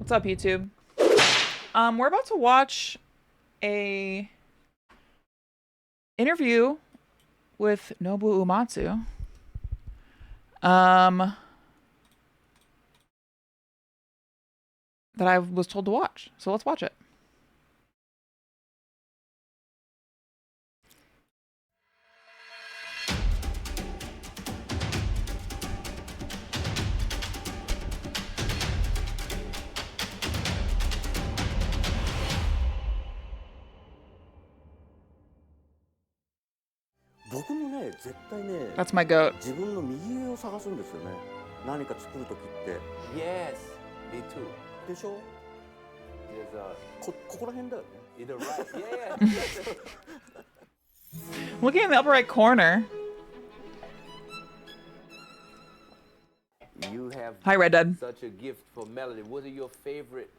What's up, YouTube? We're about to watch a interview with Nobuo Uematsu. That I was told to watch. So let's watch it. That's my goat. Yes, me too. でしょ? There's a ここら辺だよね. either right. Yeah. Looking in the upper right corner. You have Hi, Red Dead. such a gift for melody. What are your favorite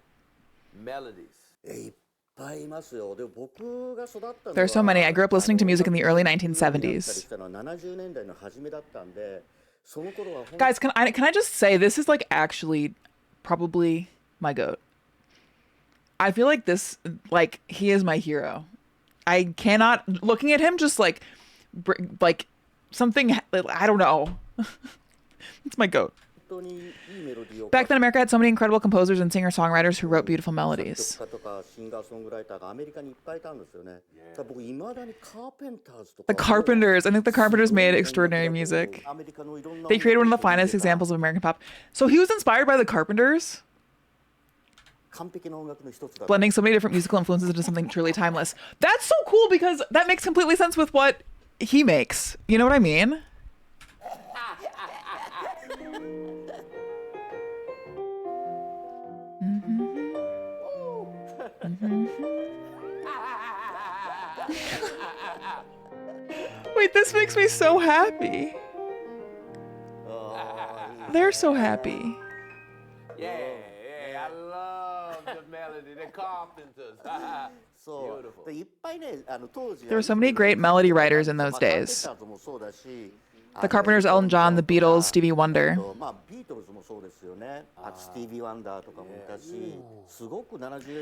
melodies? いっぱいいますよ。で、僕が育ったのは There's so many. I grew up listening to music in the early 1970s. 70年代の初めだったんで、その頃は Guys, can I just say this is like actually probably my goat. I feel like this, like, he is my hero. I cannot, looking at him, just like something, I don't know. It's my goat. Back then, America had so many incredible composers and singer-songwriters who wrote beautiful melodies. The Carpenters. I think the Carpenters made extraordinary music. They created one of the finest examples of American pop. So he was inspired by the Carpenters? Blending so many different musical influences into something truly timeless. That's so cool because that makes completely sense with what he makes. You know what I mean? Wait, this makes me so happy. They're so happy. Yeah, I love the melody. The Carpenters. Beautiful. There were so many great melody writers in those days. The Carpenters, Elton John, the Beatles, Stevie Wonder.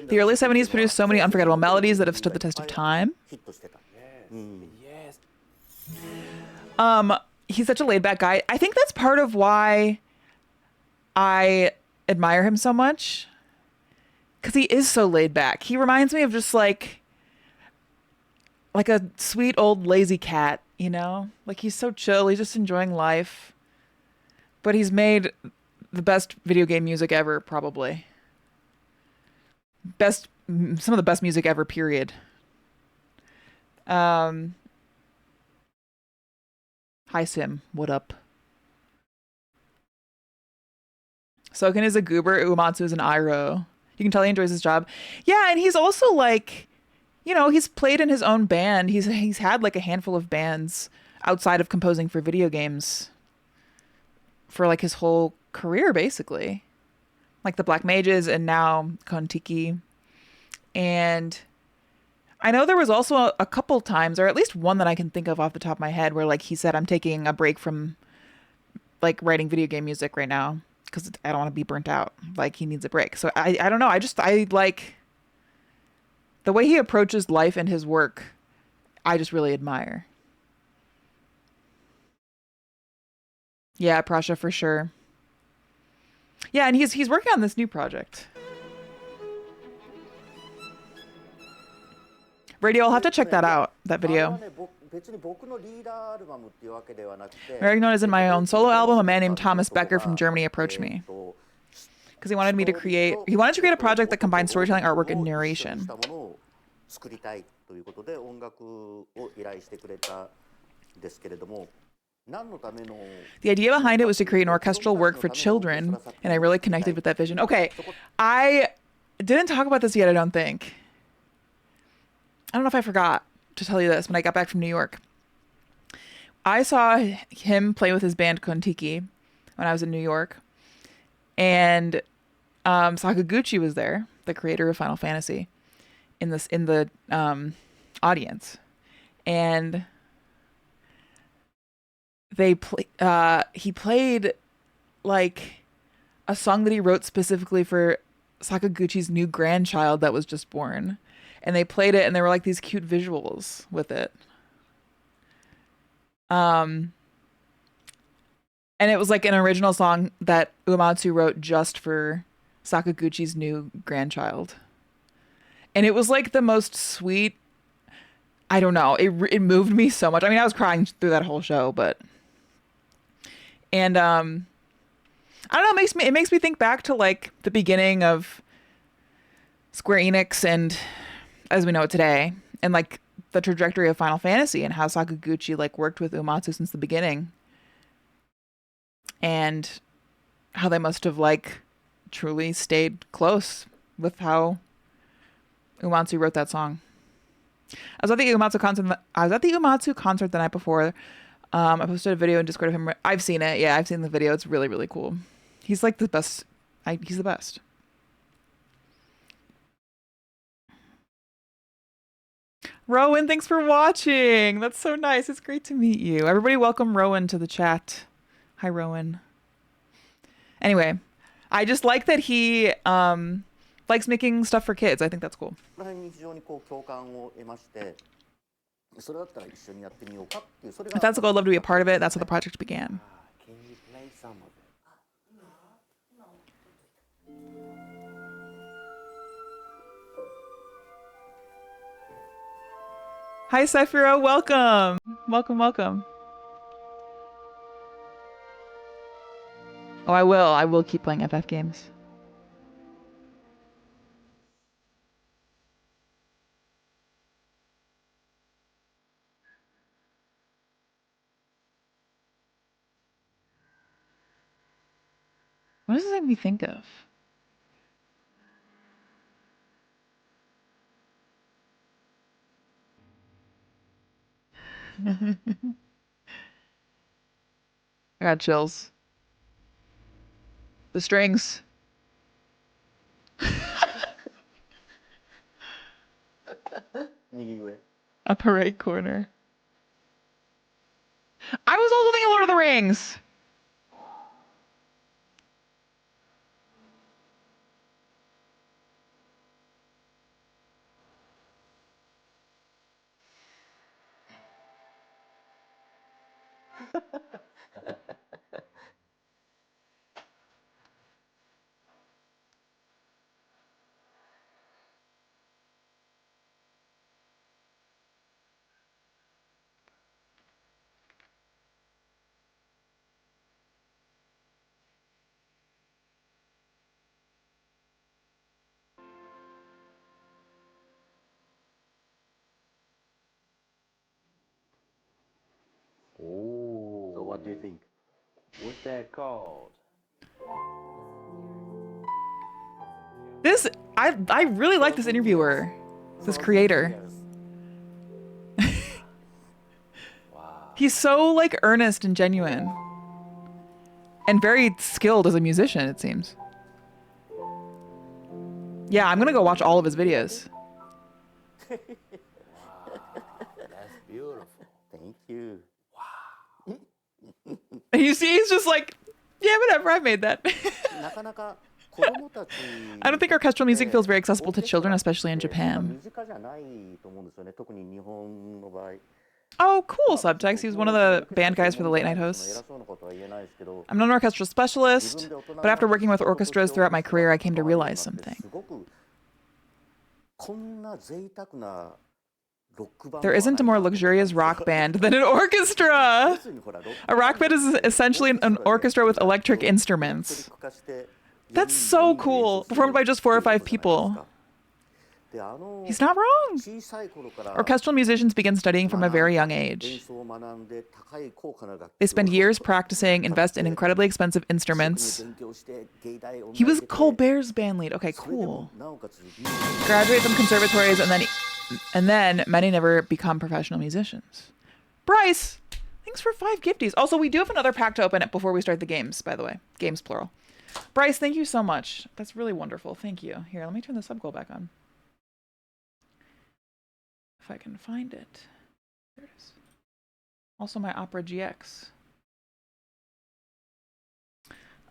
The early 70s produced so many unforgettable melodies that have stood the test of time. Yes. He's such a laid-back guy. I think that's part of why I admire him so much. Because he is so laid back. He reminds me of just like a sweet old lazy cat, you know? Like he's so chill. He's just enjoying life. But he's made the best video game music ever, probably. Some of the best music ever, period. Hi, Sim. What up? Soken is a goober. Uematsu is an Iroh. You can tell he enjoys his job. Yeah, and he's also like, you know, he's played in his own band. He's had like a handful of bands outside of composing for video games for like his whole career, basically. Like the Black Mages and now Kon-Tiki. And I know there was also a couple times, or at least one that I can think of off the top of my head, where like he said, I'm taking a break from like writing video game music right now because I don't want to be burnt out. Like he needs a break. So I don't know. I like the way he approaches life and his work. I just really admire. Yeah, Prasha for sure. Yeah, and he's working on this new project. Radio, I'll have to check that out, that video. Very is in my own solo album. A man named Thomas Becker from Germany approached me because he wanted to create a project that combines storytelling, artwork, and narration. The idea behind it was to create an orchestral work for children, and I really connected with that vision. Okay, I didn't talk about this yet, I don't think. I don't know if I forgot to tell you this when I got back from New York. I saw him play with his band Kon-Tiki when I was in New York. And Sakaguchi was there, the creator of Final Fantasy, in the audience. And he played like a song that he wrote specifically for Sakaguchi's new grandchild that was just born. And they played it and there were like these cute visuals with it. Um and it was like an original song that Uematsu wrote just for Sakaguchi's new grandchild. And it was like the most sweet. I don't know. It moved me so much. I mean, I was crying through that whole show, but and I don't know, it makes me think back to like the beginning of Square Enix and as we know it today, and like the trajectory of Final Fantasy and how Sakaguchi like worked with Uematsu since the beginning, and how they must have like truly stayed close with how Uematsu wrote that song. I was at the Uematsu concert. I was at the Uematsu concert the night before. I posted a video in Discord of him. I've seen it. Yeah, I've seen the video. It's really, really cool. He's like the best. He's the best. Rowan, thanks for watching. That's so nice. It's great to meet you. Everybody welcome Rowan to the chat. Hi, Rowan. Anyway, I just like that he likes making stuff for kids. I think that's cool. この辺に非常にこう共感を得まして、それだったら一緒にやってみようかっていうそれ If が that's the goal, I'd love to be a part of it. That's how the project began. Can you play some of it? Hi, Sephiroth. Welcome. Welcome, welcome. Oh, I will. I will keep playing FF games. What does this make me think of? I got chills. The strings. Upper right corner. I was also thinking Lord of the Rings. Oh. So what do you think? What's that called? I really like this interviewer. This creator. Wow. He's so like earnest and genuine. And very skilled as a musician, it seems. Yeah, I'm gonna go watch all of his videos. That's beautiful. Thank you. And you see, he's just like, yeah, whatever, I made that. なかなか子供たち I don't think orchestral music feels very accessible to children, especially in 身 Japan. 近じゃないと思うんですよね。特に日本の場合。 Oh, cool, Subtext. He was one of the band guys for the late night hosts. I'm not an orchestral specialist, but after working with orchestras throughout my career, I came to realize something. There isn't a more luxurious rock band than an orchestra. A rock band is essentially an orchestra with electric instruments. That's so cool. Performed by just 4 or 5 people. He's not wrong. Orchestral musicians begin studying from a very young age. They spend years practicing, invest in incredibly expensive instruments. He was Colbert's band lead. Okay, cool. Graduate from conservatories and then many never become professional musicians. Bryce, thanks for 5 gifties. Also, we do have another pack to open it before we start the games, by the way. Games plural. Bryce, thank you so much. That's really wonderful. Thank you. Here, let me turn the sub goal back on. If I can find it. There it is. Also my Opera GX.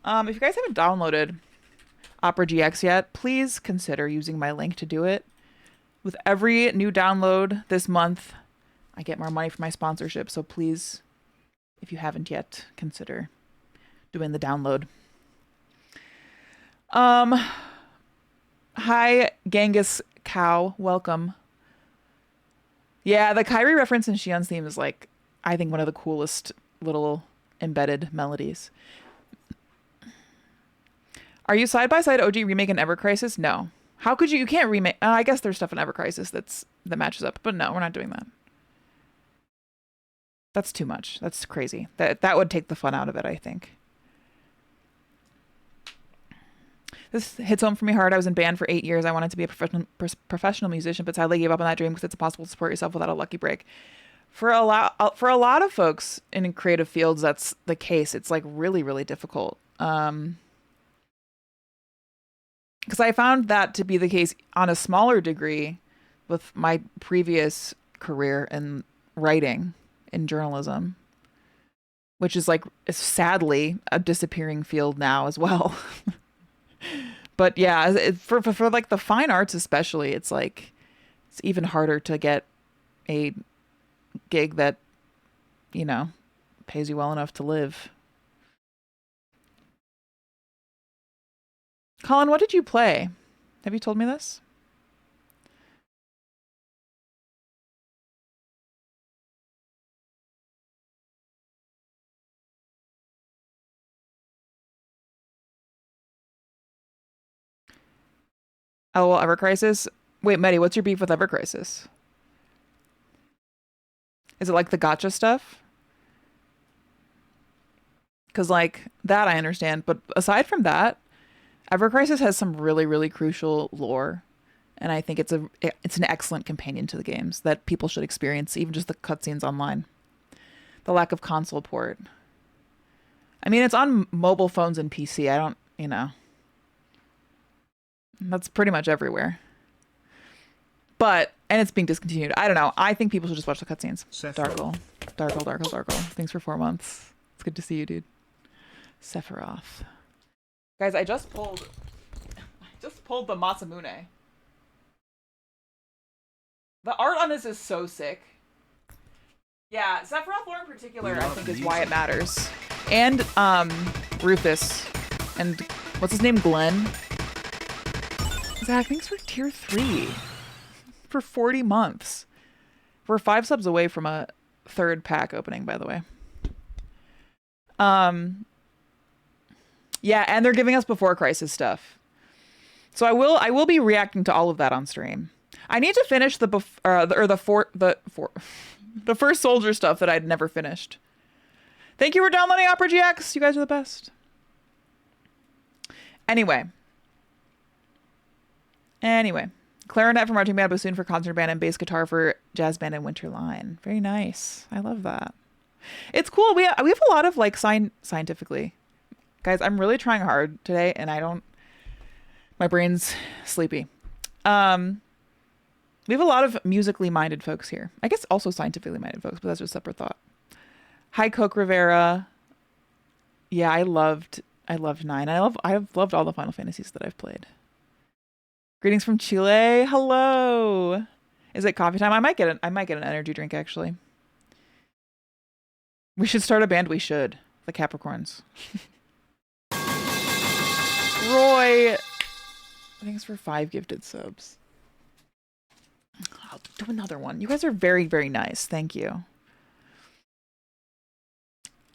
If you guys haven't downloaded Opera GX yet, please consider using my link to do it. With every new download this month, I get more money for my sponsorship. So please, if you haven't yet, consider doing the download. Hi, Genghis Cow. Welcome. Yeah, the Kyrie reference in Shion's theme is like, I think, one of the coolest little embedded melodies. Are you side by side OG remake and Ever Crisis? No. How could you? You can't remake. I guess there's stuff in Ever Crisis that matches up, but no, we're not doing that. That's too much. That's crazy. That would take the fun out of it, I think. This hits home for me hard. I was in band for 8 years. I wanted to be a professional musician, but sadly gave up on that dream because it's impossible to support yourself without a lucky break. For a lot of folks in creative fields, that's the case. It's like really, really difficult. Because I found that to be the case on a smaller degree with my previous career in writing in journalism, which is like sadly a disappearing field now as well. But yeah, for like the fine arts especially, it's like it's even harder to get a gig that, you know, pays you well enough to live. Colin, what did you play? Have you told me this? Oh, well, Ever Crisis. Wait, Medi, what's your beef with Ever Crisis? Is it like the gotcha stuff? Because like that I understand, but aside from that, Ever Crisis has some really, really crucial lore, and I think it's an excellent companion to the games that people should experience, even just the cutscenes online. The lack of console port. I mean, it's on mobile phones and PC. I don't, that's pretty much everywhere. But, and it's being discontinued. I don't know. I think people should just watch the cutscenes. Darkle. Thanks for 4 months. It's good to see you, dude. Sephiroth. Guys, I just pulled the Masamune. The art on this is so sick. Yeah, Sephiroth lore in particular, I think, is why it matters. And Rufus and what's his name, Glenn. Zach, thanks for tier 3 for 40 months. We're 5 subs away from a 3rd pack opening, by the way. Yeah, and they're giving us Before Crisis stuff. So I will be reacting to all of that on stream. I need to finish the First Soldier stuff that I'd never finished. Thank you for downloading Opera GX. You guys are the best. Anyway, clarinet for marching band, bassoon for concert band, and bass guitar for jazz band and winter line. Very nice. I love that. It's cool. We have a lot of like scientifically. Guys, I'm really trying hard today, and my brain's sleepy. We have a lot of musically minded folks here. I guess also scientifically minded folks, but that's just a separate thought. Hi, Coke Rivera. Yeah, I loved 9. I've loved all the Final Fantasies that I've played. Greetings from Chile. Hello. Is it coffee time? I might get an energy drink actually. We should start a band. We should. The Capricorns. Roy. Thanks for 5 gifted subs. I'll do another one. You guys are very, very nice. Thank you.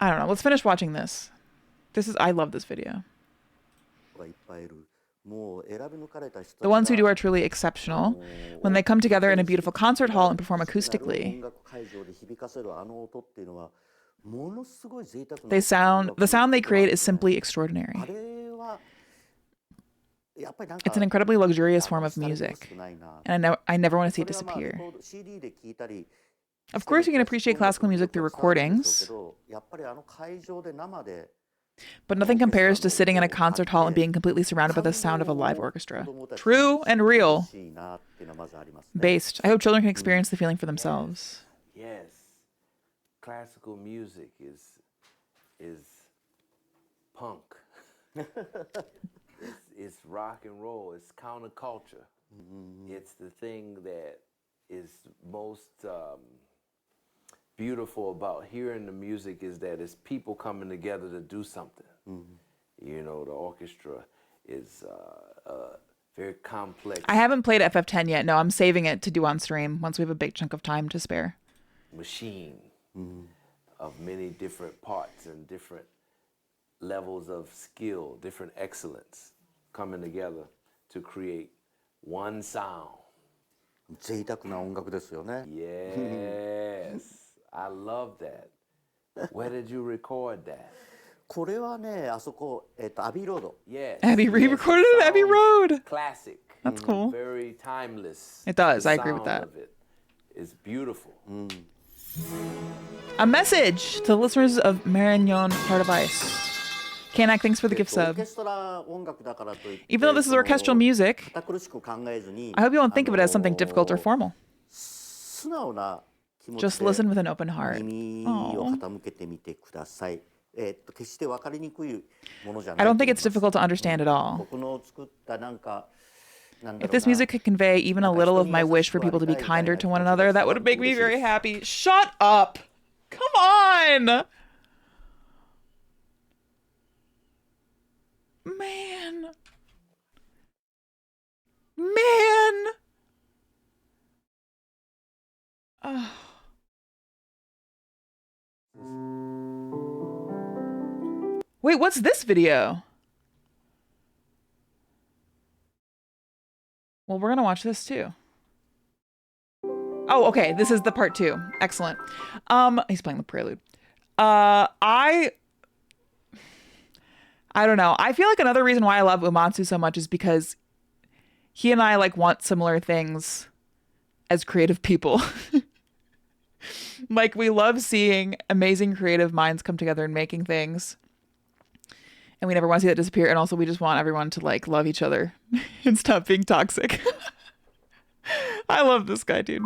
I don't know. Let's finish watching this. I love this video. The ones who do are truly exceptional when they come together in a beautiful concert hall and perform acoustically. The sound they create is simply extraordinary. It's an incredibly luxurious form of music, and I never want to see it disappear. Of course, you can appreciate classical music through recordings, but nothing compares to sitting in a concert hall and being completely surrounded by the sound of a live orchestra. True and real. Based. I hope children can experience the feeling for themselves. Yes. Classical music is punk. it's rock and roll. It's counterculture. It's the thing that is most beautiful about hearing the music is that it's people coming together to do something. You know, the orchestra is very complex I haven't played FF10 yet. No, I'm saving it to do on stream once we have a big chunk of time to spare. machine of many different parts and different levels of skill, different excellence coming together to create one sound. 贅沢な音楽ですよね。Yes, I love that. Where did you record that? これはね、あそこ、アビーロード。 Yes. Abby yes, re-recorded it it, Abbey sounds Road. Classic. That's cool. Very timeless. It does, The I agree with sound that. of it is beautiful. A message to the listeners of Marignon Heart of Ice. Kanak, thanks for the gift オー sub. ケストラ音楽だからといって、 Even though this is orchestral music, 堅苦しく考えずに、 I hope you won't think of it as something difficult or formal. 素直な気持ち Just で listen with an open heart. 耳を傾けてみてください。決して分かりにくいものじゃない I と don't 思い think ます it's difficult to understand at all. 僕の作ったなんか、なんだ If ろう this な music could convey even a little of my wish for people to be kinder to one another, that would make me very happy. Shut up! Come on! Man. Man. Ugh. Wait, what's this video? Well, we're gonna watch this too. Oh, okay. This is the part 2. Excellent. He's playing the prelude. I don't know. I feel like another reason why I love Uematsu so much is because he and I like want similar things as creative people. Like we love seeing amazing creative minds come together and making things. And we never want to see that disappear. And also we just want everyone to like love each other and stop being toxic. I love this guy, dude.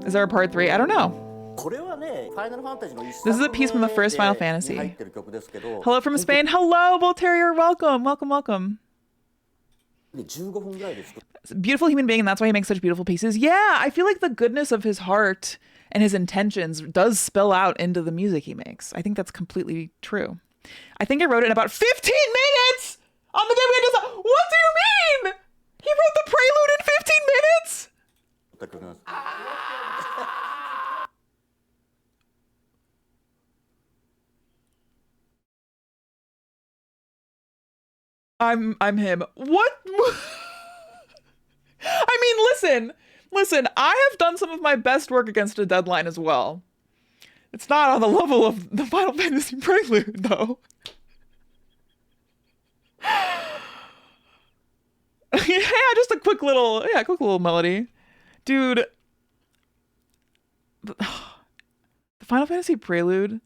Is there a part 3? I don't know. これはね、ファイナルファンタジーの一 This is a piece from the first Final 作目 Fantasy. に入ってる曲ですけど、 Hello from Spain. Hello, Bull Terrier. Welcome, welcome, welcome. 15分ぐらいで作っ Beautiful human being, and that's why he makes such beautiful pieces. Yeah, I feel like the goodness of his heart and his intentions does spill out into the music he makes. I think that's completely true. I think I wrote it in about 15 minutes on the day we had to. What do you mean? He wrote the prelude in 15 minutes? た曲なんです。I'm him. What? I mean, listen, I have done some of my best work against a deadline as well. It's not on the level of the Final Fantasy Prelude, though. Yeah, just a quick little melody. Dude, the Final Fantasy Prelude,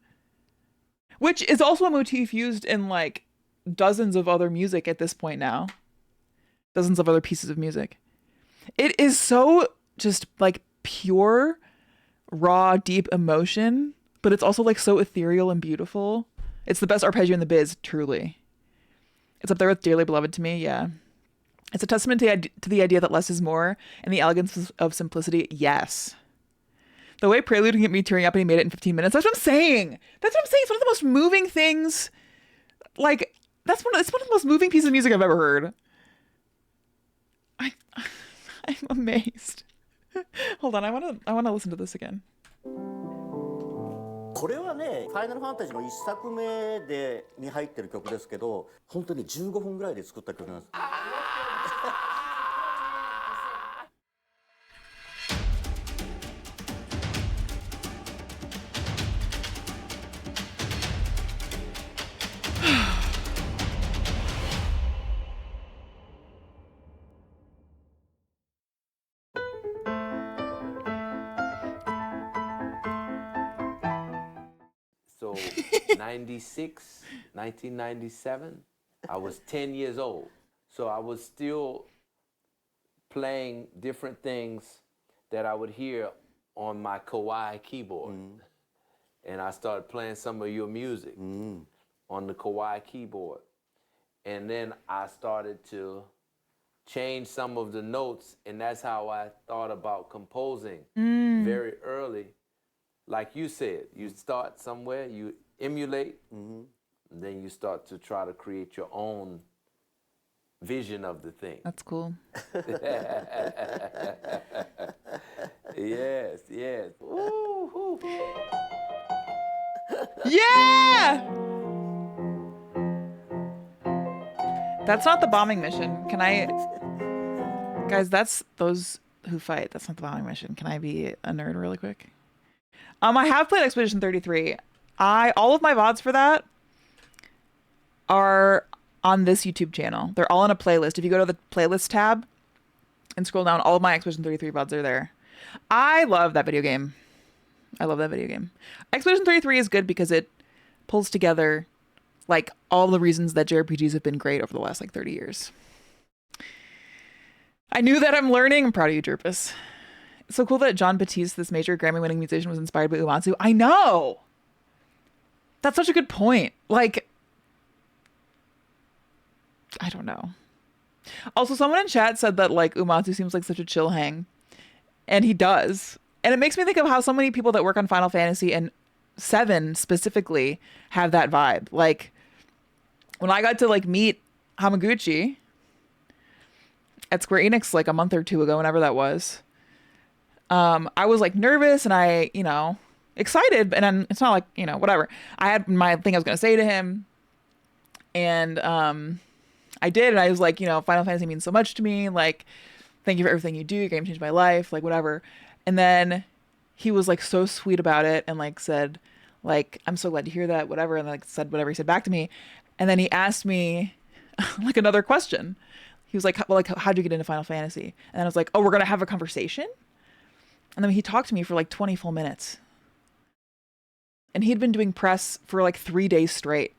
which is also a motif used in like dozens of other music at this point now. Dozens of other pieces of music. It is so just like pure, raw, deep emotion, but it's also like so ethereal and beautiful. It's the best arpeggio in the biz, truly. It's up there with Dearly Beloved to me, yeah. It's a testament to the idea that less is more and the elegance of simplicity, yes. The way Prelude can get me tearing up and he made it in 15 minutes, that's what I'm saying. That's what I'm saying. It's one of the most moving things. Like, it's one of the most moving pieces of music I've ever heard. I'm amazed. Hold on, I wanna listen to this again. これはね、ファイナルファンタジーの一作目に入ってる曲ですけど、本当に15分ぐらいで作った曲なんです。So 1997, I was 10 years old. So I was still playing different things that I would hear on my Kawaii keyboard. And I started playing some of your music on the Kawaii keyboard. And then I started to change some of the notes, and that's how I thought about composing very early. Like you said, you start somewhere, you emulate, and then you start to try to create your own vision of the thing. That's cool. Yes, yes. Ooh, Yeah! That's not the bombing mission. Can I... Guys, that's those who fight. That's not the bombing mission. Can I be a nerd really quick? I have played Expedition 33. All of my VODs for that are on this YouTube channel. They're all in a playlist. If you go to the playlist tab and scroll down, all of my Expedition 33 VODs are there. I love that video game. I love that video game. Expedition 33 is good because it pulls together like all the reasons that JRPGs have been great over the last like 30 years. I knew that. I'm learning. I'm proud of you, Jerpus. It's so cool that John Batiste, this major Grammy-winning musician, was inspired by Uematsu. I know! That's such a good point. Like, I don't know. Also, someone in chat said that, like, Uematsu seems like such a chill hang. And he does. And it makes me think of how so many people that work on Final Fantasy and 7 specifically have that vibe. Like, when I got to, like, meet Hamaguchi at Square Enix, like, a month or two ago, whenever that was, I was, like, nervous and I, excited. And then it's not like, whatever. I had my thing I was going to say to him. And I did. And I was like, Final Fantasy means so much to me. Like, thank you for everything you do. Your game changed my life. Like, whatever. And then he was, like, so sweet about it and, like, said, like, I'm so glad to hear that, whatever. And, like, said whatever he said back to me. And then he asked me, like, another question. He was like, well, like, how'd you get into Final Fantasy? And I was like, oh, we're going to have a conversation? And then he talked to me for, like, 20 full minutes. And he'd been doing press for, like, 3 days straight.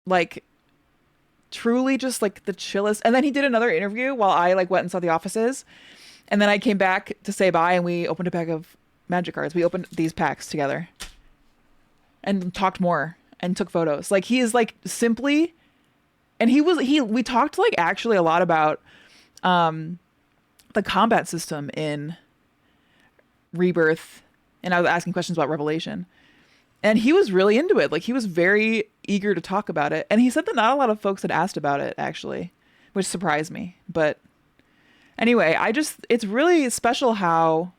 Like, truly just, like, the chillest. And then he did another interview while I, like, went and saw the offices. And then I came back to say bye, and we opened a pack of Magic cards. We opened these packs together. And talked more. And took photos. Like, he is, like, simply... And we talked, like, actually a lot about the combat system in Rebirth. And I was asking questions about Revelation. And he was really into it. Like, he was very eager to talk about it. And he said that not a lot of folks had asked about it, actually, which surprised me. But anyway, it's really special how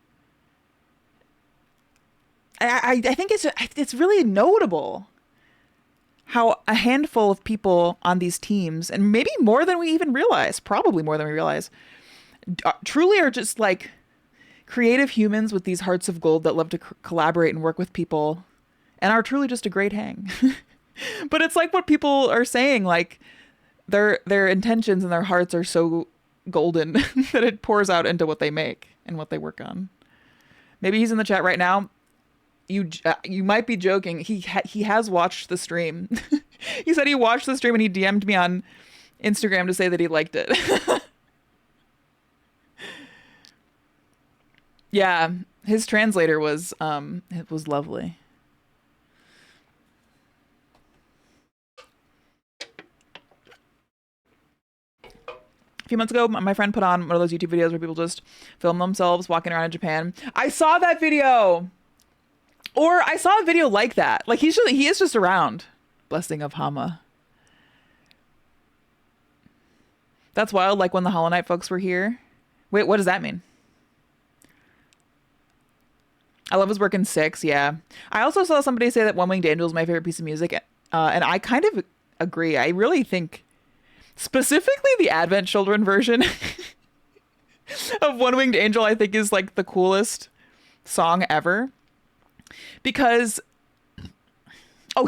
I think it's really notable how a handful of people on these teams, and maybe more than we even realize, probably more than we realize, truly are just like creative humans with these hearts of gold that love to collaborate and work with people and are truly just a great hang. But it's like what people are saying, like their intentions and their hearts are so golden that it pours out into what they make and what they work on. Maybe he's in the chat right now. You might be joking. He has watched the stream. He said he watched the stream and he DM'd me on Instagram to say that he liked it. Yeah, his translator was lovely. A few months ago, my friend put on one of those YouTube videos where people just film themselves walking around in Japan. I saw that video. Or I saw a video like that. Like, he is just around. Blessing of Hama. That's wild, like when the Hollow Knight folks were here. Wait, what does that mean? I love his work in 6, yeah. I also saw somebody say that One Winged Angel is my favorite piece of music. And I kind of agree. I really think, specifically the Advent Children version of One Winged Angel, I think is like the coolest song ever. Because,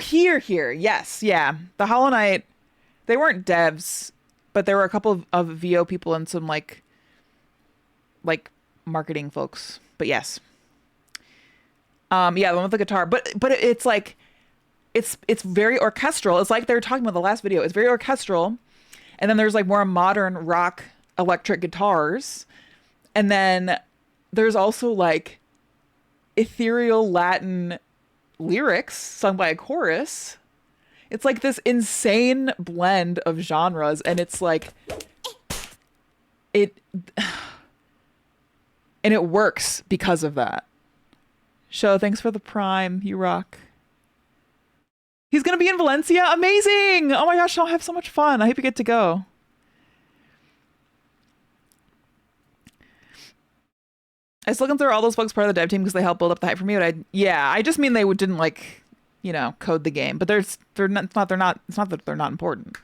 here, yes, yeah. The Hollow Knight, they weren't devs, but there were a couple of VO people and some like marketing folks. But yes. Yeah, the one with the guitar. But it's like, it's very orchestral. It's like they were talking about the last video. It's very orchestral. And then there's like more modern rock electric guitars. And then there's also like ethereal Latin lyrics sung by a chorus. It's like this insane blend of genres, and it's like it and it works because of that. Show, thanks for the Prime. You rock. He's gonna be in Valencia. Amazing! Oh my gosh, I'll have so much fun. I hope you get to go. I was looking through all those folks part of the dev team because they helped build up the hype for me. But I just mean they didn't like, code the game. But they're not. It's not that they're not important.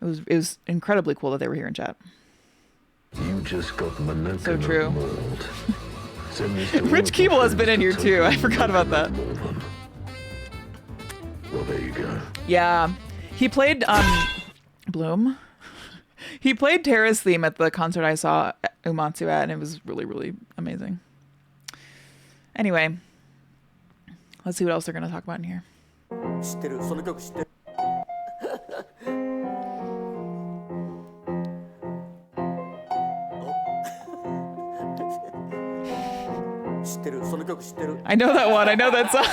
It was incredibly cool that they were here in chat. You just got momentum. So true. Rich Rich Keeble has been in here too. I forgot about that. Well, there you go. Yeah, he played Bloom. He played Terra's theme at the concert I saw Uematsu at, and it was really, really amazing. Anyway, let's see what else they're gonna talk about in here. 知ってるその曲知ってる知ってるその曲知ってる I know that one. I know that song.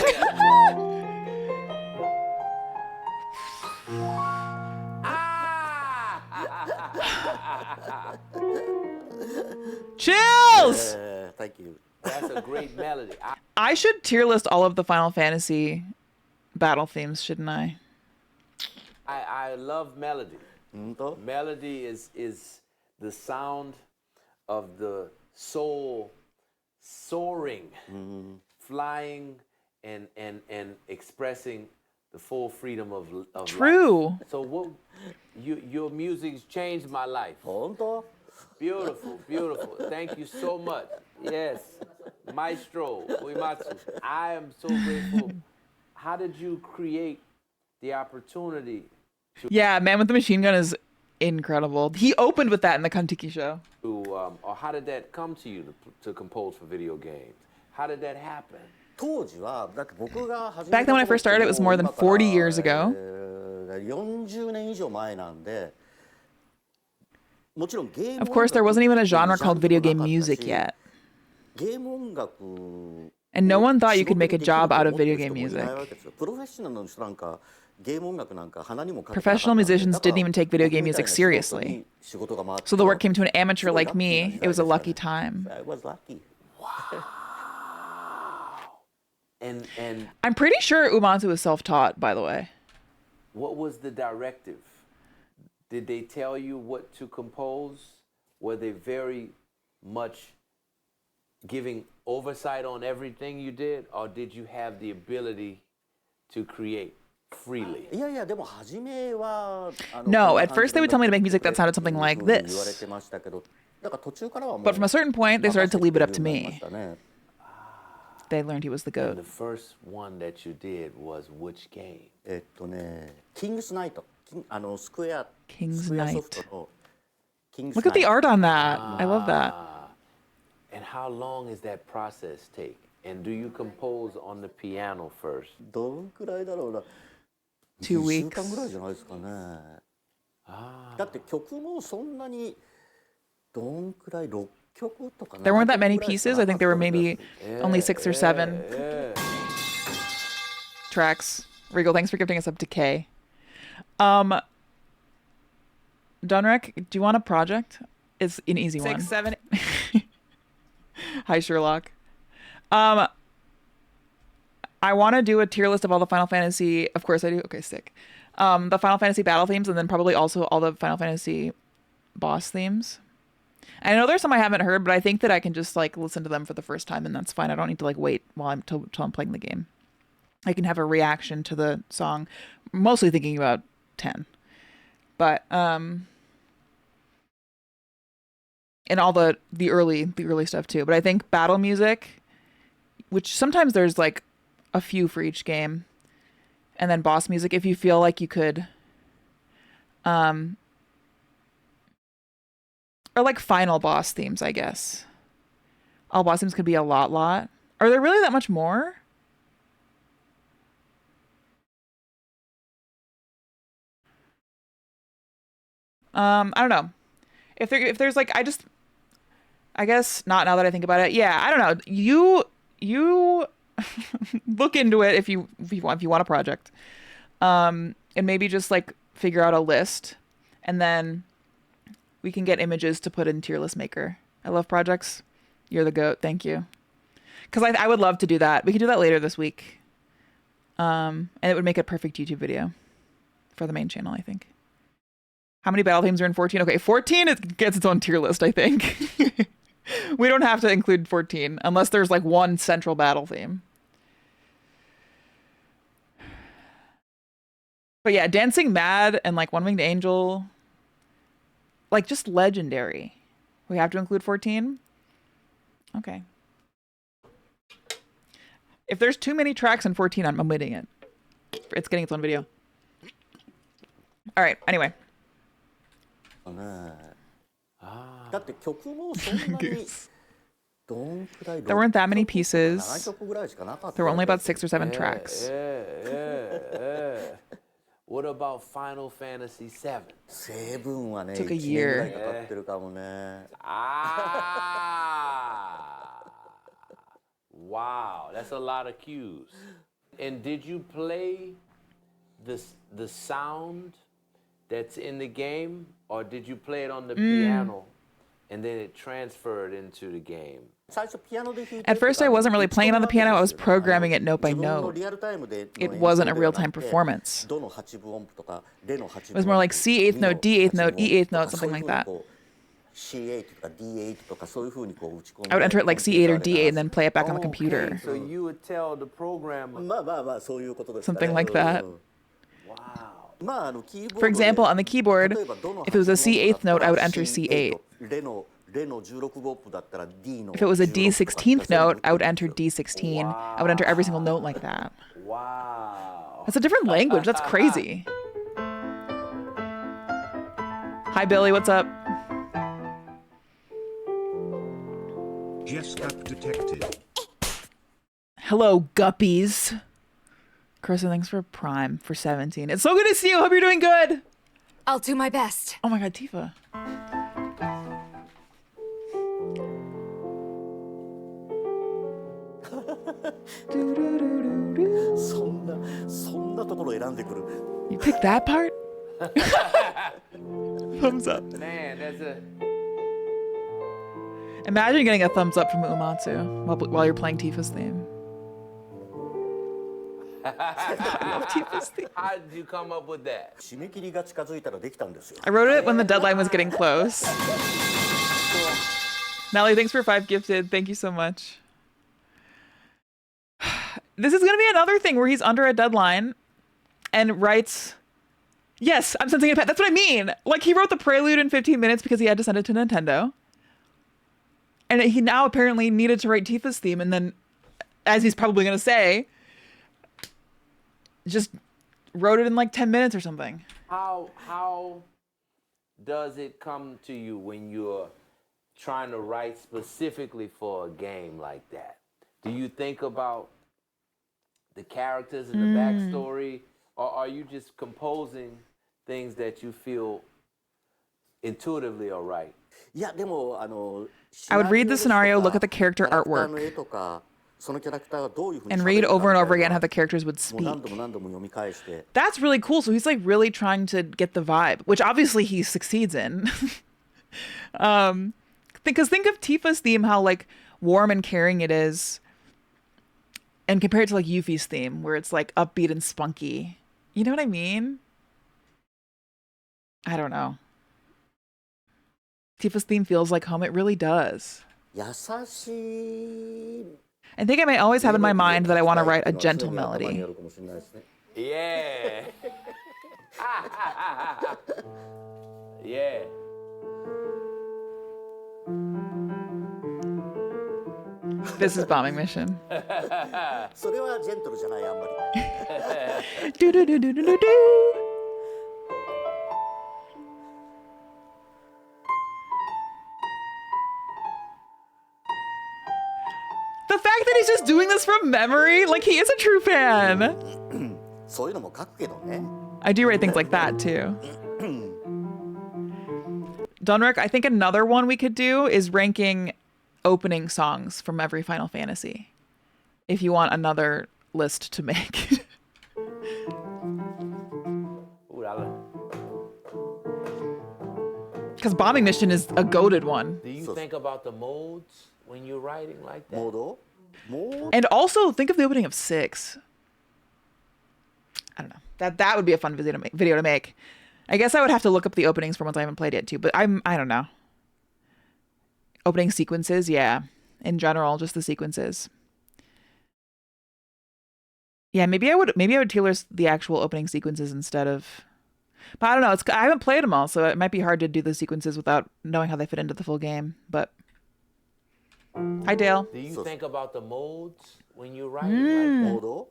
Chills! Thank you. That's a great melody. I should tier list all of the Final Fantasy battle themes, shouldn't I? I love melody. 本当 Melody is the sound of the soul soaring, flying, and expressing the full freedom of True. life. So what your music's changed my life. 本当 Beautiful, beautiful. Thank you so much. Yes, Maestro Uematsu. I am so grateful. How did you create the opportunity Yeah, Man with the Machine Gun is incredible. He opened with that in the Kontiki show. to, or how did that come to you to compose for video games? How did that happen? 当時はだって僕が始 Back めた then when I first started, it was more than 40 years ago. 40年以上前なんでもちろんゲーム Of course, there wasn't even a genre called video game music yet. ゲーム音楽 And no one thought you could make a job out of video game music. プロフェッショナルの人なんかゲーム音楽なんか鼻にもかけてなかった Professional musicians didn't even take video game music seriously. So the work came to an amateur like me. It was a lucky time. I was lucky. And I'm pretty sure Uematsu was self-taught, by the way. what was the directive? Did they tell you what to compose? Were they very much giving oversight on everything you did, or did you have the ability to create freely? いやいやでも初めは No, at first they would tell me to make music that sounded something like 言われ this. てましたけどだから途中からはもう But from a certain point, they started to leave it up to 任 me. せてくれるようになりましたね They learned he was the And goat. the first one that you did was which game? キングスナイトスクエア King's スクエア Knight. ソフトのキングス Look ナ at イ the ト art on that. I love that. And how long is that process take? And do you compose on the piano first? どんくらいだろうな 2 2週 weeks. 間ぐらいじゃないですかねだって曲もそんなにどんくらい6曲とか There weren't that many 7曲ぐらい pieces. I think there were maybe only 6 or 7 Yeah. tracks. Regal, thanks for gifting us up to K. Dunrek, do you want a project? It's an easy one. 6, 7. Hi, Sherlock. I want to do a tier list of all the Final Fantasy. Of course I do. Okay, sick. The Final Fantasy battle themes, and then probably also all the Final Fantasy boss themes. I know there's some I haven't heard, but I think that I can just like listen to them for the first time, and that's fine. I don't need to like wait while I'm till I'm playing the game. I can have a reaction to the song, mostly thinking about 10. But and all the early stuff too. But I think battle music, which sometimes there's like a few for each game, and then boss music if you feel like you could or like final boss themes, I guess. All boss themes could be a lot. Are there really that much more? I don't know. If there's like I guess not now that I think about it. Yeah, I don't know. You look into it if you want a project. And maybe just like figure out a list, and then we can get images to put in tier list maker. I love projects. You're the goat. Thank you. Because I would love to do that. We could do that later this week. And it would make a perfect YouTube video for the main channel, I think. How many battle themes are in 14? Okay, 14 it gets its own tier list, I think. We don't have to include 14 unless there's like one central battle theme. But yeah, Dancing Mad and like One Winged Angel, like just legendary. We have to include 14? Okay. If there's too many tracks in 14, I'm omitting it. It's getting its own video. All right, anyway. だって曲もそんなにどんくらい There weren't that many pieces. 7曲ぐらいしかなかった There were only about 6 or 7 tracks. Yeah. What about Final Fantasy VII? セブンはね Took a 1年ぐらい year. かかってるかもね Wow, that's a lot of cues. And did you play the sound that's in the game, or did you play it on the piano and then it transferred into the game? 最初ピアノで弾いて At first, I wasn't really playing it on the piano. I was programming it note by 自分の note. リアルタイムで It の演奏 wasn't a では real-time なくて performance. どの8分音符とかレの8分音符 It was more like C eighth note, D eighth note, E eighth note, something like that. C8 とか D8 とかそういう風にこう打ち込んで I would enter it like C8 or D8 and then play it back on the computer. So you would tell the programmer. まあまあまあそういうことですかね Something like that. Wow. まあキーボードで For example, on the keyboard, 例えばどの if it was a 8 C8th note, I would enter C8 C8. レの16分音符だったら D の If it was a D16th note, I would enter D D16. I would enter every single note like that. Wow. That's a different language. That's crazy. Hi, Billy. What's up? JessCap detected. Hello, guppies. Carissa, thanks for Prime for 17. It's so good to see you. Hope you're doing good. I'll do my best. Oh my God, Tifa. そんなところ選んでくる You picked that part? Thumbs up. Man, that's a. Imagine getting a thumbs up from Uematsu while you're playing Tifa's theme. I love Tifa's theme. How did you come up with that? 締め切りが近づいたらできたんですよ I wrote it when the deadline was getting close. Natalie, thanks for 5 gifted. Thank you so much. This is going to be another thing where he's under a deadline and writes... Yes, I'm sensing a pet. That's what I mean. Like, he wrote the prelude in 15 minutes because he had to send it to Nintendo. And he now apparently needed to write Tifa's theme, and then, as he's probably going to say, just wrote it in like 10 minutes or something. How does it come to you when you're trying to write specifically for a game like that? Do you think about the characters and the backstory, or are you just composing things that you feel intuitively are right? いやでもI would read the scenario, look at the character artwork, キャラクターの絵とかそのキャラクターがどういう風に and 喋る read か over and over みたい again な how the characters would もう何度 speak. も何度も読み返して That's really cool. So he's like really trying to get the vibe, which obviously he succeeds in. Because think of Tifa's theme, how like warm and caring it is, and compare it to like Yuffie's theme, where it's like upbeat and spunky. You know what I mean? I don't know. Tifa's theme feels like home. It really does. 優しい I think I might always have in my mind that I want to write a gentle 頭に melody. あるかもしれないですね Yeah. Yeah. This is Bombing Mission. それはジェントルじゃないあんまり Do do do do do do do. The fact that he's just doing this from memory, like he is a true fan. そういうのも書くけどね I do write things like that too. Dunrick, I think another one we could do is ranking opening songs from every Final Fantasy. If you want another list to make. Because Bombing Mission is a goated one. Do you think about the modes when you're writing like that? モードモード And also think of the opening of 6. I don't know. That would be a fun video to make. I guess I would have to look up the openings for ones I haven't played yet too, but I don't know. Opening sequences, yeah. In general, just the sequences. Yeah, maybe I would tailor the actual opening sequences instead of. But I don't know. I haven't played them all, so it might be hard to do the sequences without knowing how they fit into the full game. But hi, Dale. Do you think about the modes when you're writing like モード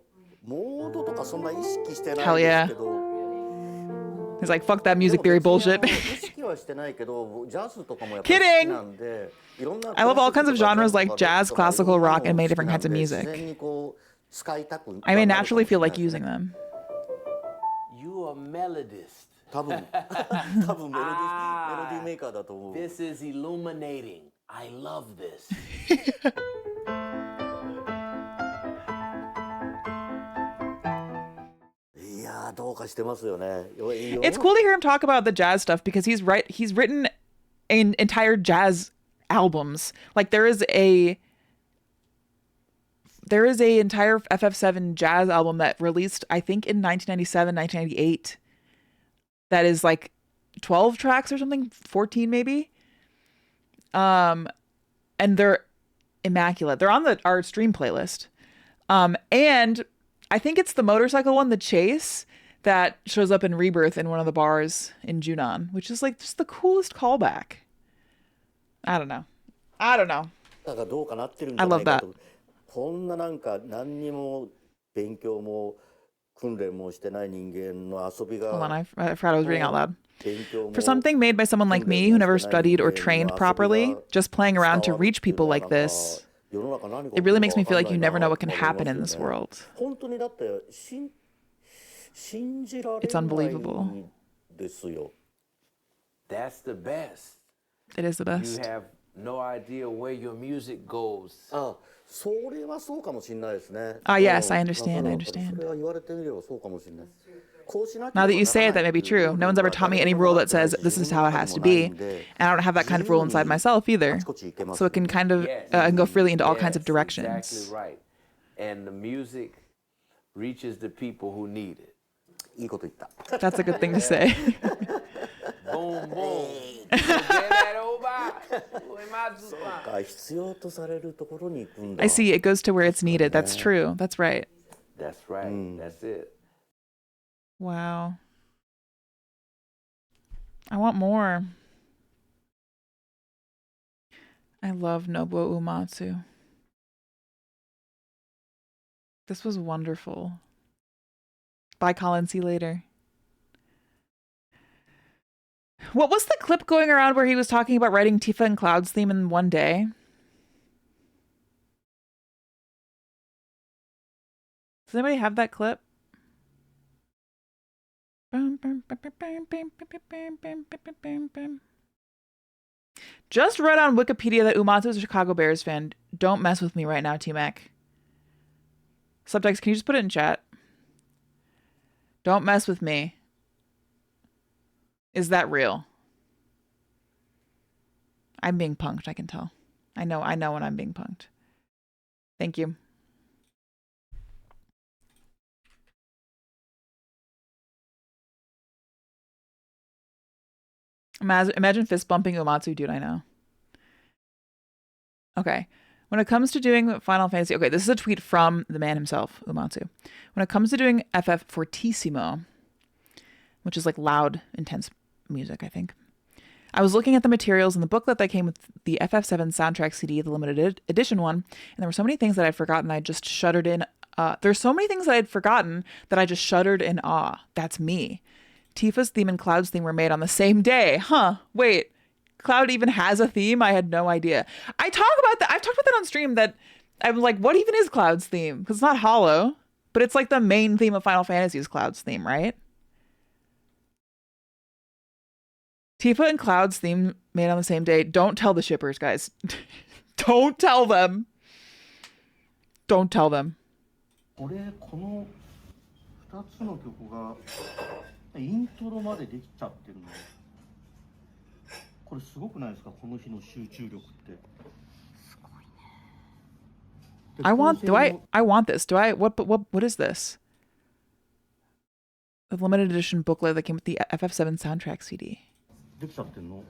モードとかそんな意識してない Hell で yeah. すけど He's like, fuck that music theory bullshit. 意識はしてないけどジャズとかもやっぱり Kidding! 好きなんでいろんな I love all kinds of genres like jazz, classical, rock, and many different kinds of 自 music. 然にこう使いたく I may naturally feel like using them. You are melodist. 多分メロディーメーカーだと思う This is illuminating. I love this. It's cool to hear him talk about the jazz stuff because he's written entire jazz albums. Like there is a entire FF7 jazz album that released I think in 1997, 1998 that is like 12 tracks or something, 14 maybe. And they're immaculate. They're on our stream playlist. And I think it's the motorcycle one, the Chase, that shows up in Rebirth in one of the bars in Junon, which is like just the coolest callback. I don't know. I love that. こんななんか何にも勉強も訓練もしてない人間の遊びが Hold on, I forgot I was reading out loud. For something made by someone like me who never studied or trained properly, just playing around to reach people like this, it really makes me feel like you never know what can happen in this world. It's unbelievable. That's the best. It is the best. You have no idea where your music goes. それはそうかもしれないですね Yes, I understand. I understand. それは言われてみればそうかもしれない Now that you say it, that may be true. No one's ever taught me any rule that says this is how it has to be. And I don't have that kind of rule inside myself either. So it can kind of go freely into all kinds of directions. Exactly right. And the music reaches the people who need it. いいこと言った That's a good thing to say. Boom, boom. Get that over. Uematsu. 必要とされるところに行くんだ I see. It goes to where it's needed. That's true. That's right. That's right. That's it. Wow. I want more. I love Nobuo Uematsu. This was wonderful. Bye, Colin. See you later. What was the clip going around where he was talking about writing Tifa and Cloud's theme in one day? Does anybody have that clip? Just read on Wikipedia that Uematsu is a Chicago Bears fan. Don't mess with me right now, T-Mac. Subtext, can you just put it in chat? Don't mess with me. Is that real? I'm being punked, I can tell. I know when I'm being punked. Thank you. Imagine fist bumping Uematsu, dude, I know. Okay. When it comes to doing Final Fantasy, okay, this is a tweet from the man himself, Uematsu. When it comes to doing FF Fortissimo, which is like loud, intense music, I think. I was looking at the materials in the booklet that came with the FF7 soundtrack CD, the limited edition one, and there were so many things that I'd forgotten I just shuddered in. There's so many things that I'd forgotten that I just shuddered in awe. That's me. Tifa's theme and Cloud's theme were made on the same day. Huh. Wait. Cloud even has a theme? I had no idea. I've talked about that on stream that I'm like, what even is Cloud's theme? Because it's not Hollow, but it's like the main theme of Final Fantasy is Cloud's theme, right? Tifa and Cloud's theme made on the same day. Don't tell the shippers, guys. Don't tell them. Don't tell them. 俺この2つの曲がイントロまでできちゃってるのここれすごくないですか、この日の集中力って。で I 構 want 成 do I も I want this. Do I what is this? The limited edition booklet that came with the FF7 soundtrack CD. できちゃってんの。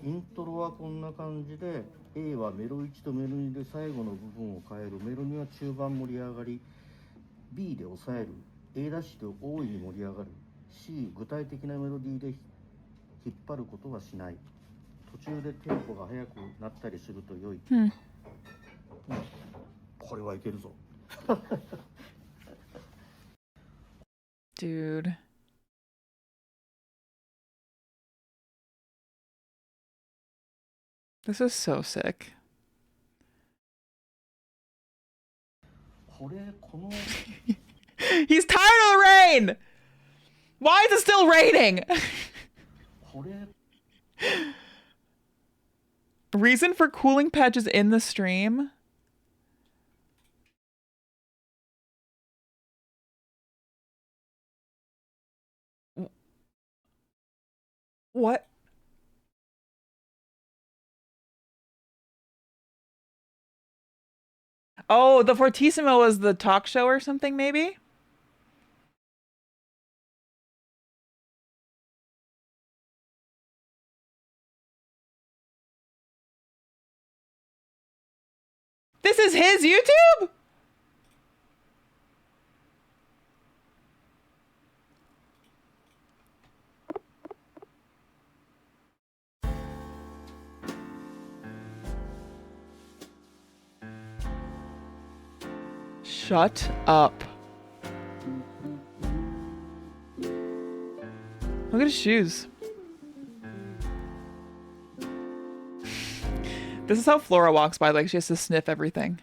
イントロはこんな感じで A はメロ1とメロ2で最後の部分を変える。メロ2は中盤盛り上がり B で抑える。 A ダッシュで大いに盛り上がる。 C 具体的なメロディーで引っ張ることはしない。途中でテンポが速くなったりすると良い。これはいけるぞ。Dude. This is so sick. これこの He's tired of the rain! Why is it still raining? これ Reason for cooling patches in the stream? What? Oh, the Fortissimo was the talk show or something, maybe? This is his YouTube? Shut up. Look at his shoes. This is how Flora walks by, like she has to sniff everything.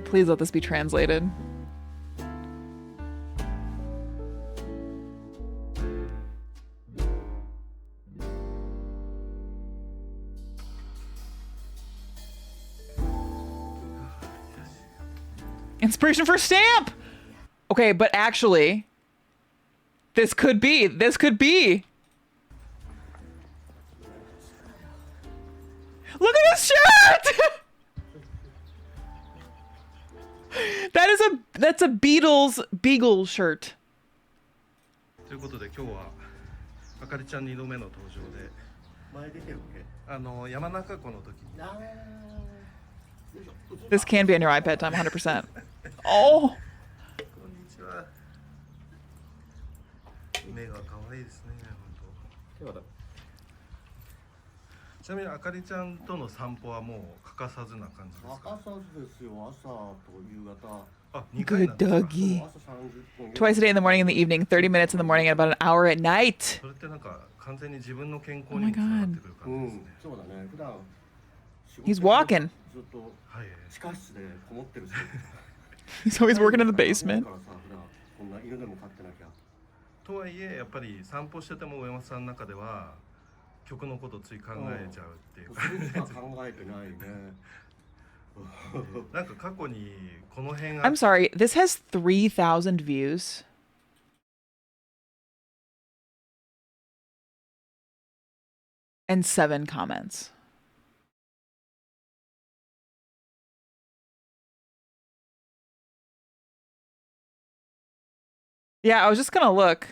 Please let this be translated. Inspiration for stamp! Okay, but actually, this could be. Look at his shirt! That's a Beatles Beagle shirt. ということで今日はあかりちゃん2度目の登場で、前出てるっけ。山中湖の時に This can be on your iPad time, 100%. Oh! こんにちは。目が可愛いですね、本当。ちなみにあかりちゃんとの散歩はもう欠かさずな感じですか。欠かさずですよ。朝と夕方。あ、2回 Good なんですか。 doggy. 朝30分。 Twice a day in the morning and the evening, 30 minutes in the morning and about an hour at night. それってなんか完全に自分の健康 Oh に my もつながって god. くる感じですね。そうだね。普段 He's walking. ずっとはい。地下室でこもってるし。 He's always working in the basement. だからさ、普段こんな犬でも飼ってなきゃ。とはいえやっぱり散歩してても上松さんの中では曲のことつい考えちゃうっていうそれしか考えてないね。なんか過去にこの辺が I'm sorry, this has 3,000 views. And 7 comments. Yeah, I was just gonna look.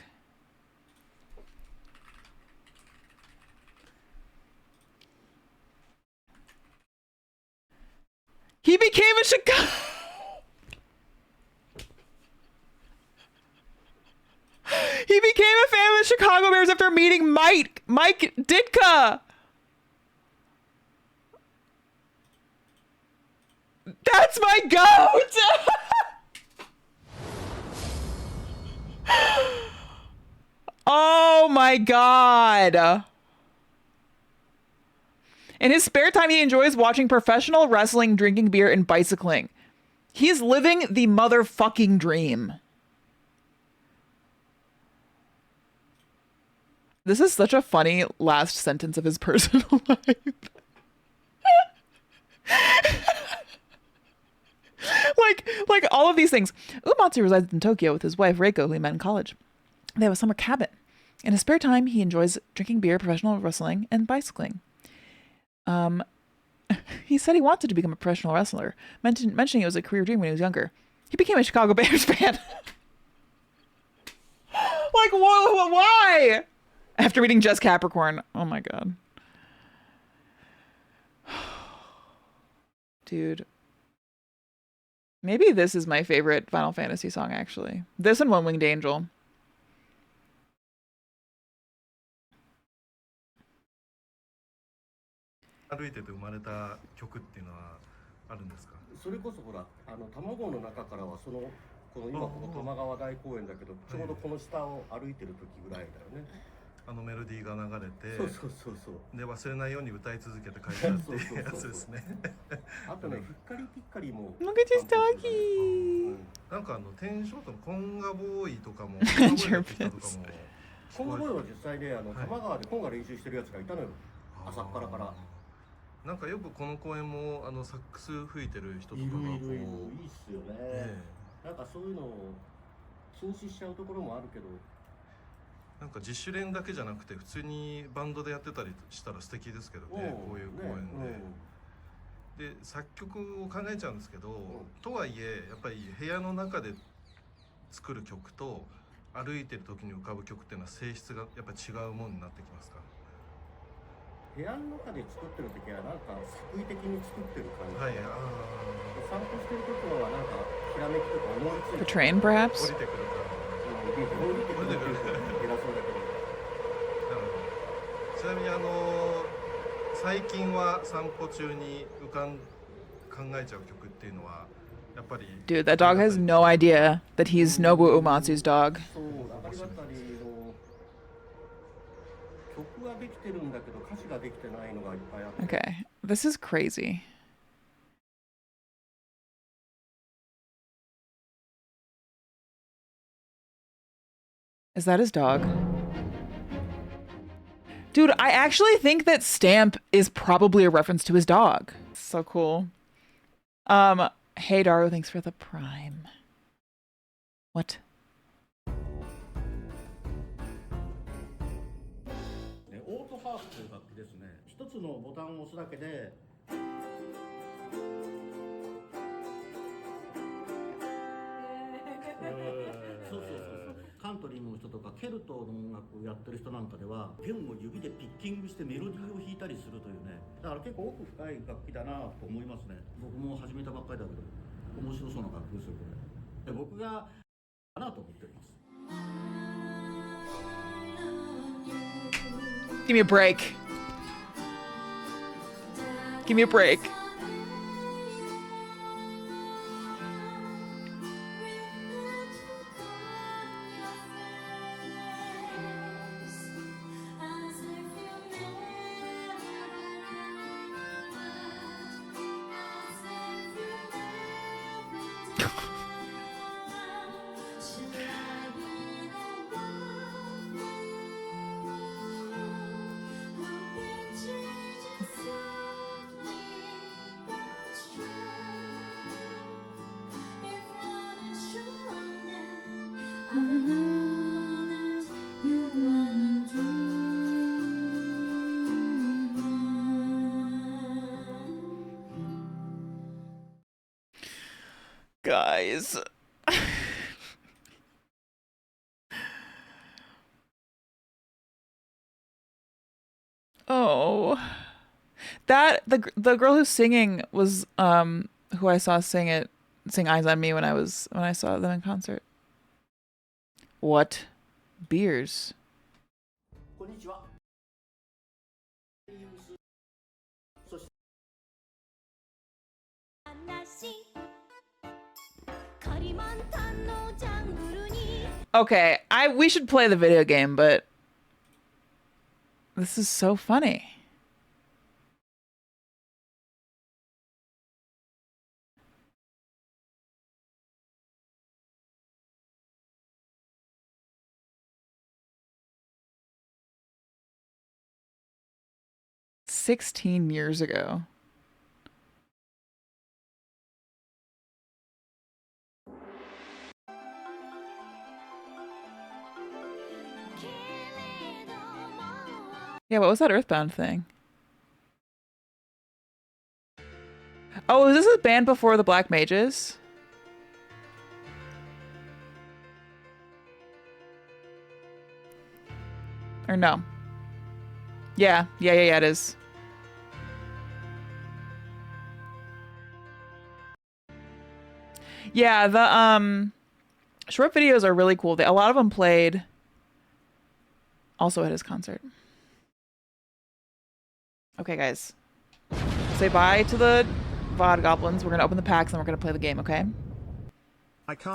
He became a Chicago. He became a fan of the Chicago Bears after meeting Mike Ditka. That's my goat. Oh my god. In his spare time, he enjoys watching professional wrestling, drinking beer, and bicycling. He's living the motherfucking dream. This is such a funny last sentence of his personal life. All of these things. Uematsu resides in Tokyo with his wife Reiko, who he met in college. They have a summer cabin. In his spare time, he enjoys drinking beer, professional wrestling, and bicycling. He said he wanted to become a professional wrestler, mentioning it was a career dream when he was younger. He became a Chicago Bears fan. Like, whoa, why? After reading Jess Capricorn. Oh my god. Dude. Maybe this is my favorite Final Fantasy song, actually. This and One Winged Angel.それこそほら卵の中からはこの今この玉川大公園だけどちょうどこの下を歩いてる時ぐらいだよね。メロディーが流れて、そうで忘れないように歌い続けて書いてあるっていうやつですね。あとね、ふっかりぴっかりも。Look at his doggy. なんかテンションとコンガボーイとかも、コンガボーイは実際ね玉川でコンガ練習してるやつがいたのよ。朝っぱらから。なんかよくこの公演もサックス吹いてる人とかがこういいっすよね。なんかそういうのを禁止しちゃうところもあるけど。なんか自主練だけじゃなくて普通にバンドでやってたりしたら素敵ですけどね、こういう公演で。で作曲を考えちゃうんですけど、とはいえやっぱり部屋の中で作る曲と歩いてる時に浮かぶ曲っていうのは性質がやっぱり違うものになってきますか？部屋の中で作ってる時はなんか作為的に作ってる感じ。はい。散歩してる時はなんかひらめきとか思いついて。The train, perhaps? 降りてくるから。降りてくる偉そうだけど。ちなみに最近は散歩中に考えちゃう曲っていうのはやっぱり Dude, that dog has no idea that he's Nobuo Uematsu's dog. そう、明かりばったりの曲はできてるんだけど歌詞ができてないのがいっぱいあって。Okay, this is crazy. Is that his dog? Dude, I actually think that Stamp is probably a reference to his dog. So cool. Hey Daru, thanks for the prime. What? オートハーフという楽器ですね。一つのボタンを押すだけで。そうカントリーの人とかケルトの音楽をやってる人なんかでは弦を指でピッキングしてメロディーを弾いたりするというね。だから結構奥深い楽器だなと思いますね。僕も始めたばっかりだけど面白そうな楽器ですよこれ。で僕がかなと思っております。Give me a break. Give me a break. Guys. Oh. That the girl who's singing was who I saw sing Eyes on Me when I saw them in concert. What? Beers. こんにちは。Okay, we should play the video game, but this is so funny. "16 years ago." Yeah, what was that Earthbound thing? Oh, is this a band before the Black Mages? Or no? Yeah, it is. Yeah, the short videos are really cool. A lot of them played also at his concert. Okay, guys. Say bye to the VOD goblins. We're gonna open the packs and we're gonna play the game, okay?